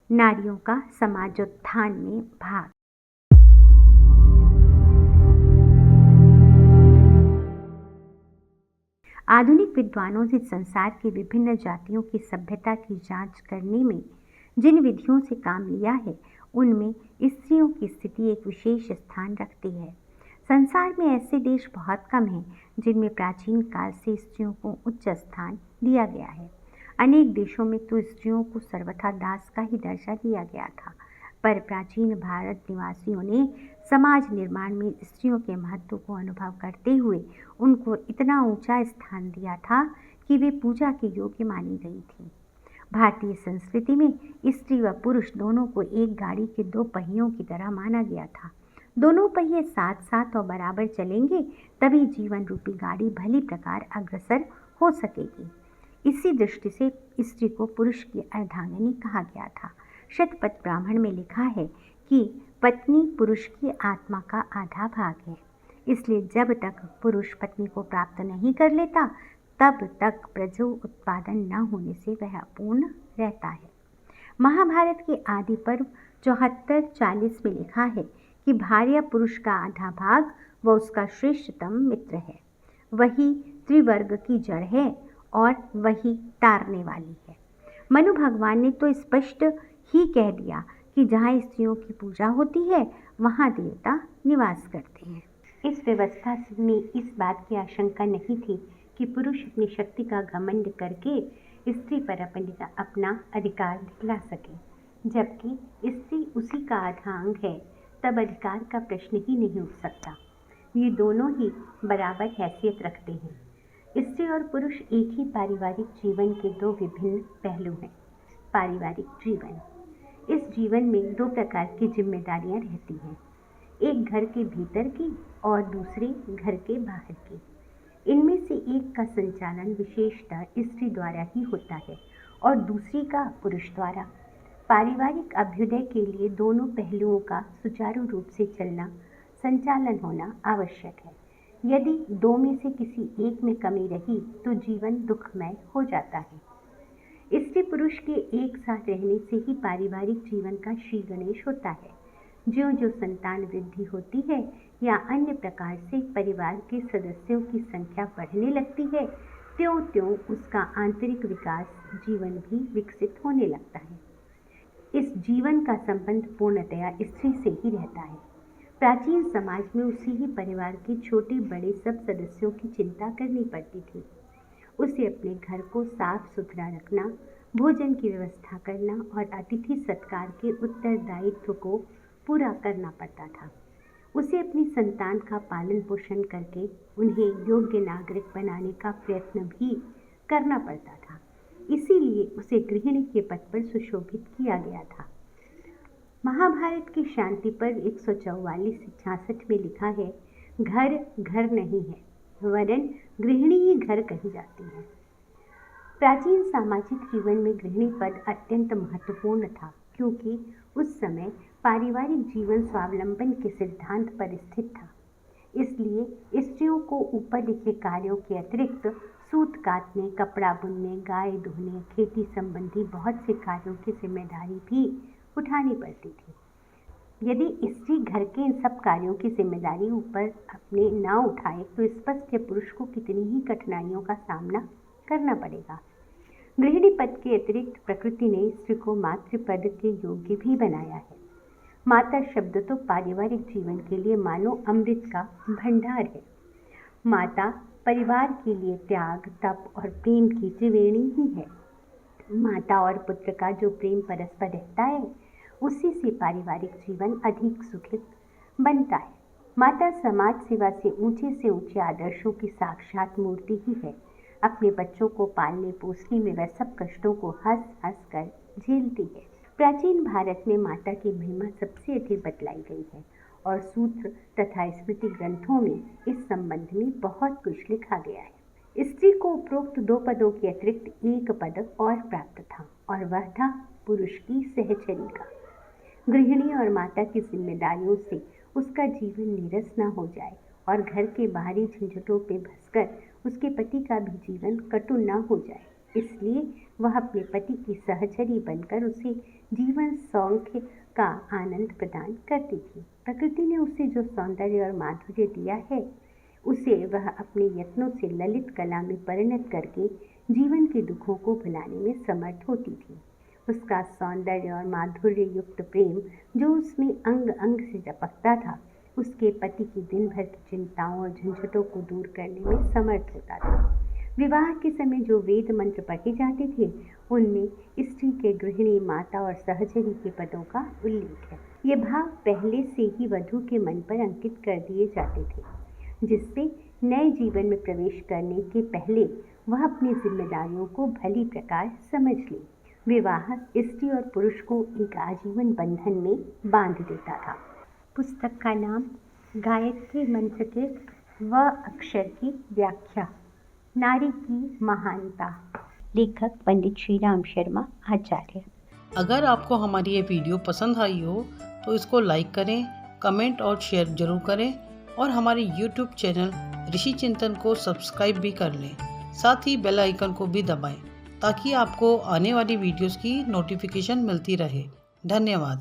नारियों का समाजोत्थान में भाग। आधुनिक विद्वानों ने संसार की विभिन्न जातियों की सभ्यता की जांच करने में जिन विधियों से काम लिया है, उनमें स्त्रियों की स्थिति एक विशेष स्थान रखती है। संसार में ऐसे देश बहुत कम हैं जिनमें प्राचीन काल से स्त्रियों को उच्च स्थान दिया गया है। अनेक देशों में तो स्त्रियों को सर्वथा दास का ही दर्जा दिया गया था, पर प्राचीन भारत निवासियों ने समाज निर्माण में स्त्रियों के महत्व को अनुभव करते हुए उनको इतना ऊंचा स्थान दिया था कि वे पूजा के योग्य मानी गई थी। भारतीय संस्कृति में स्त्री व पुरुष दोनों को एक गाड़ी के दो पहियों की तरह माना गया था। दोनों पहिए साथ साथ और बराबर चलेंगे तभी जीवन रूपी गाड़ी भली प्रकार अग्रसर हो सकेगी। इसी दृष्टि से स्त्री को पुरुष की अर्धांगिनी कहा गया था। शतपथ ब्राह्मण में लिखा है कि पत्नी पुरुष की आत्मा का आधा भाग है, इसलिए जब तक पुरुष पत्नी को प्राप्त नहीं कर लेता तब तक प्रजो उत्पादन न होने से वह अपूर्ण रहता है। महाभारत के आदि पर्व 74-40 में लिखा है कि भार्या पुरुष का आधा भाग व उसका श्रेष्ठतम मित्र है, वही त्रिवर्ग की जड़ है और वही तारने वाली है। मनु भगवान ने तो स्पष्ट ही कह दिया कि जहाँ स्त्रियों की पूजा होती है वहाँ देवता निवास करते हैं। इस व्यवस्था में इस बात की आशंका नहीं थी कि पुरुष अपनी शक्ति का घमंड करके स्त्री पर अपना अधिकार दिखला सके। जबकि स्त्री उसी का आधा अंग है, तब अधिकार का प्रश्न ही नहीं उठ सकता। ये दोनों ही बराबर हैसियत रखते हैं। स्त्री और पुरुष एक ही पारिवारिक जीवन के दो विभिन्न पहलू हैं। पारिवारिक जीवन, इस जीवन में दो प्रकार की जिम्मेदारियां रहती हैं, एक घर के भीतर की और दूसरी घर के बाहर की। इनमें से एक का संचालन विशेषतः स्त्री द्वारा ही होता है और दूसरी का पुरुष द्वारा। पारिवारिक अभ्युदय के लिए दोनों पहलुओं का सुचारू रूप से चलना, संचालन होना आवश्यक है। यदि दो में से किसी एक में कमी रही तो जीवन दुखमय हो जाता है। स्त्री पुरुष के एक साथ रहने से ही पारिवारिक जीवन का श्री गणेश होता है। ज्यों ज्यों संतान वृद्धि होती है या अन्य प्रकार से परिवार के सदस्यों की संख्या बढ़ने लगती है, त्यों त्यों उसका आंतरिक विकास जीवन भी विकसित होने लगता है। इस जीवन का संबंध पूर्णतया स्त्री से ही रहता है। प्राचीन समाज में उसी ही परिवार के छोटे बड़े सब सदस्यों की चिंता करनी पड़ती थी। उसे अपने घर को साफ सुथरा रखना, भोजन की व्यवस्था करना और अतिथि सत्कार के उत्तरदायित्व को पूरा करना पड़ता था। उसे अपनी संतान का पालन पोषण करके उन्हें योग्य नागरिक बनाने का प्रयत्न भी करना पड़ता था। इसीलिए उसे गृहिणी के पद पर सुशोभित किया गया था। महाभारत की शांति पर 144-66 में लिखा है, घर घर नहीं है वरन गृहिणी ही घर कही जाती है। प्राचीन सामाजिक जीवन में गृहिणी पद अत्यंत महत्वपूर्ण था, क्योंकि उस समय पारिवारिक जीवन स्वावलंबन के सिद्धांत पर स्थित था। इसलिए स्त्रियों को ऊपर लिखे कार्यों के अतिरिक्त सूत काटने, कपड़ा बुनने, गाय दुहने, खेती संबंधी बहुत से कार्यों की जिम्मेदारी भी उठानी पड़ती थी। यदि स्त्री घर के इन सब कार्यों की जिम्मेदारी ऊपर अपने न उठाए तो स्पष्ट है पुरुष को कितनी ही कठिनाइयों का सामना करना पड़ेगा। गृहिणी पद के अतिरिक्त प्रकृति ने स्त्री को मातृपद के योग्य भी बनाया है। माता शब्द तो पारिवारिक जीवन के लिए मानो अमृत का भंडार है। माता परिवार के लिए त्याग, तप और प्रेम की त्रिवेणी ही है। माता और पुत्र का जो प्रेम परस्पर रहता है, उसी से पारिवारिक जीवन अधिक सुखित बनता है। माता समाज सेवा से ऊंचे आदर्शों की साक्षात मूर्ति ही है। अपने बच्चों को पालने पोसने में वह सब कष्टों को हंस हंस कर झेलती है। प्राचीन भारत में माता की महिमा सबसे अधिक बतलाई गई है और सूत्र तथा स्मृति ग्रंथों में इस संबंध में बहुत कुछ लिखा गया है। स्त्री को उपरोक्त दो पदों के अतिरिक्त एक पद और प्राप्त था और वह था पुरुष की सहचरी का। गृहिणी और माता की जिम्मेदारियों से उसका जीवन नीरस न हो जाए और घर के बाहरी झंझटों पे भसकर उसके पति का भी जीवन कटु न हो जाए, इसलिए वह अपने पति की सहचरी बनकर उसे जीवन सौंख्य का आनंद प्रदान करती थी। प्रकृति ने उसे जो सौंदर्य और माधुर्य दिया है, उसे वह अपने यत्नों से ललित कला में परिणत करके जीवन के दुखों को भुलाने में समर्थ होती थी। उसका सौंदर्य और माधुर्य युक्त प्रेम जो उसमें अंग अंग से टपकता था, उसके पति की दिन भर की चिंताओं और झंझटों को दूर करने में समर्थ होता था। विवाह के समय जो वेद मंत्र पढ़े जाते थे, उनमें स्त्री के गृहिणी, माता और सहचरी के पदों का उल्लेख है। ये भाव पहले से ही वधू के मन पर अंकित कर दिए जाते थे, जिससे नए जीवन में प्रवेश करने के पहले वह अपनी जिम्मेदारियों को भली प्रकार समझ ले। विवाह स्त्री और पुरुष को एक आजीवन बंधन में बांध देता था। पुस्तक का नाम गायत्री मंत्र के व अक्षर की व्याख्या, नारी की महानता। लेखक पंडित श्रीराम शर्मा आचार्य। अगर आपको हमारी ये वीडियो पसंद आई हो तो इसको लाइक करें, कमेंट और शेयर जरूर करें और हमारे YouTube चैनल ऋषि चिंतन को सब्सक्राइब भी कर लें। साथ ही बेल आइकन को भी दबाएं ताकि आपको आने वाली वीडियोस की नोटिफिकेशन मिलती रहे। धन्यवाद।